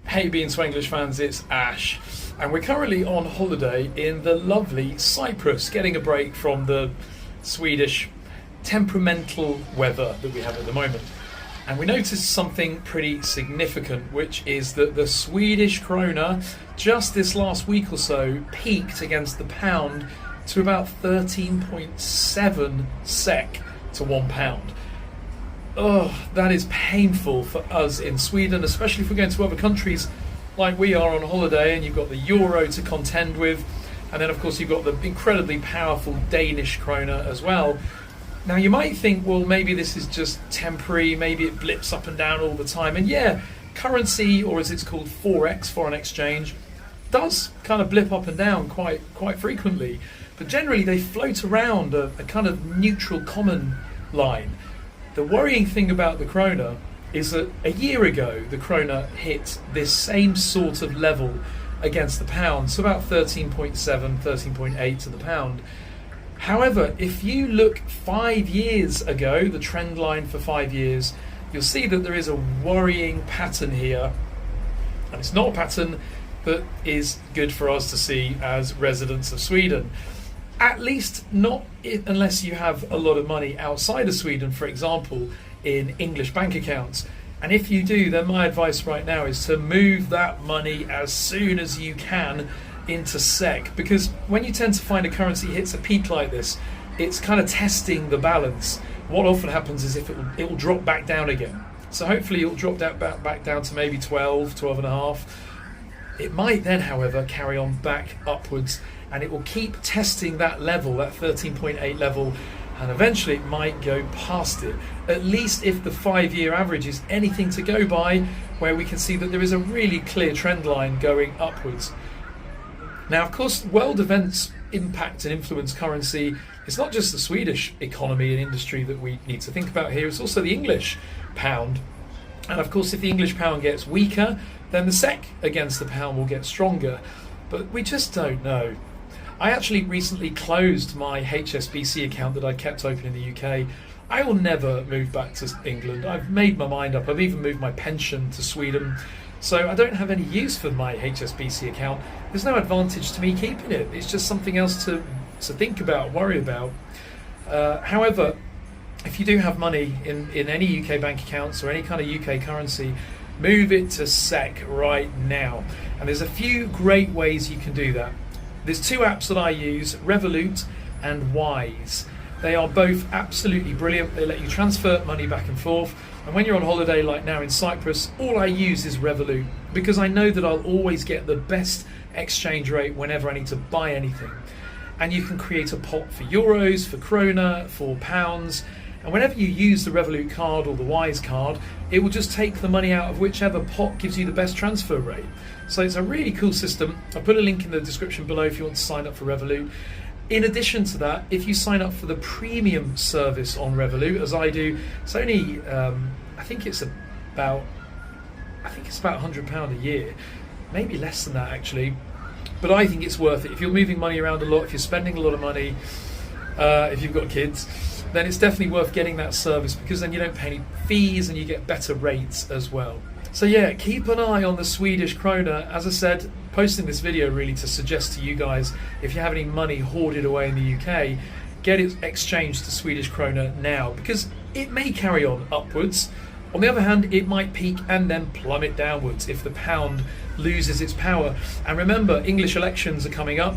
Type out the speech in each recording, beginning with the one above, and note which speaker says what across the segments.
Speaker 1: Hey BeingSwenglish fans, it's Ash, and we're currently on holiday in the lovely Cyprus, getting a break from the Swedish temperamental weather that we have at the moment. And we noticed something pretty significant, which is that the Swedish krona just this last week or so peaked against the pound to about 13.7 SEK to £1. Oh, that is painful for us in Sweden, especially if we're going to other countries like we are on holiday and you've got the euro to contend with, and then of course you've got the incredibly powerful Danish krona as well. Now you might think, well, maybe this is just temporary, maybe it blips up and down all the time, and yeah, currency, or as it's called forex, foreign exchange, does kind of blip up and down quite frequently, but generally they float around a kind of neutral common line. The worrying thing about the krona is that a year ago the krona hit this same sort of level against the pound, so about 13.7, 13.8 to the pound. However, if you look 5 years ago, the trend line for 5 years, you'll see that there is a worrying pattern here, and it's not a pattern that is good for us to see as residents of Sweden. At least not unless you have a lot of money outside of Sweden, for example, in English bank accounts. And if you do, then my advice right now is to move that money as soon as you can into SEK, because when you tend to find a currency hits a peak like this, it's kind of testing the balance. What often happens is if it will drop back down again. So hopefully it'll drop back down to maybe 12 and a half. It might then, however, carry on back upwards, and it will keep testing that level, that 13.8 level, and eventually it might go past it. At least if the 5-year average is anything to go by, where we can see that there is a really clear trend line going upwards. Now, of course, world events impact and influence currency. It's not just the Swedish economy and industry that we need to think about here, it's also the English pound. And of course, if the English pound gets weaker, then the SEK against the pound will get stronger. But we just don't know. I actually recently closed my HSBC account that I kept open in the UK. I will never move back to England. I've made my mind up. I've even moved my pension to Sweden. So I don't have any use for my HSBC account. There's no advantage to me keeping it. It's just something else to think about, worry about. However, if you do have money in any UK bank accounts or any kind of UK currency, move it to SEK right now. And there's a few great ways you can do that. There's 2 apps that I use, Revolut and Wise. They are both absolutely brilliant. They let you transfer money back and forth. And when you're on holiday like now in Cyprus, all I use is Revolut, because I know that I'll always get the best exchange rate whenever I need to buy anything. And you can create a pot for euros, for krona, for pounds. And whenever you use the Revolut card or the Wise card, it will just take the money out of whichever pot gives you the best transfer rate. So it's a really cool system. I'll put a link in the description below if you want to sign up for Revolut. In addition to that, if you sign up for the premium service on Revolut, as I do, it's only, I think it's about £100 a year, maybe less than that actually. But I think it's worth it. If you're moving money around a lot, if you're spending a lot of money, if you've got kids, then it's definitely worth getting that service, because then you don't pay any fees and you get better rates as well. So yeah, keep an eye on the Swedish krona. As I said, posting this video really to suggest to you guys, if you have any money hoarded away in the UK, get it exchanged to Swedish krona now, because it may carry on upwards. On the other hand, it might peak and then plummet downwards if the pound loses its power. And remember, English elections are coming up.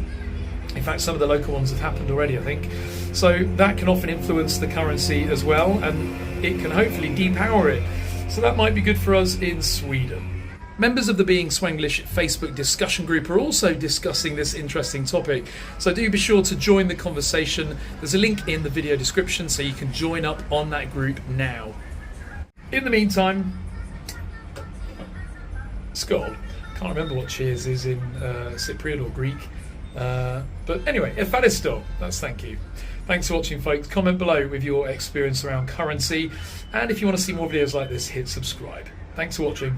Speaker 1: In fact, some of the local ones have happened already, I think. So that can often influence the currency as well, and it can hopefully depower it. So that might be good for us in Sweden. Members of the BeingSwenglish Facebook discussion group are also discussing this interesting topic. So do be sure to join the conversation. There's a link in the video description so you can join up on that group now. In the meantime, Skol. Can't remember what cheers is in Cypriot or Greek. But anyway, Efadisto, that's thank you. Thanks for watching, folks. Comment below with your experience around currency. And if you want to see more videos like this, hit subscribe. Thanks for watching.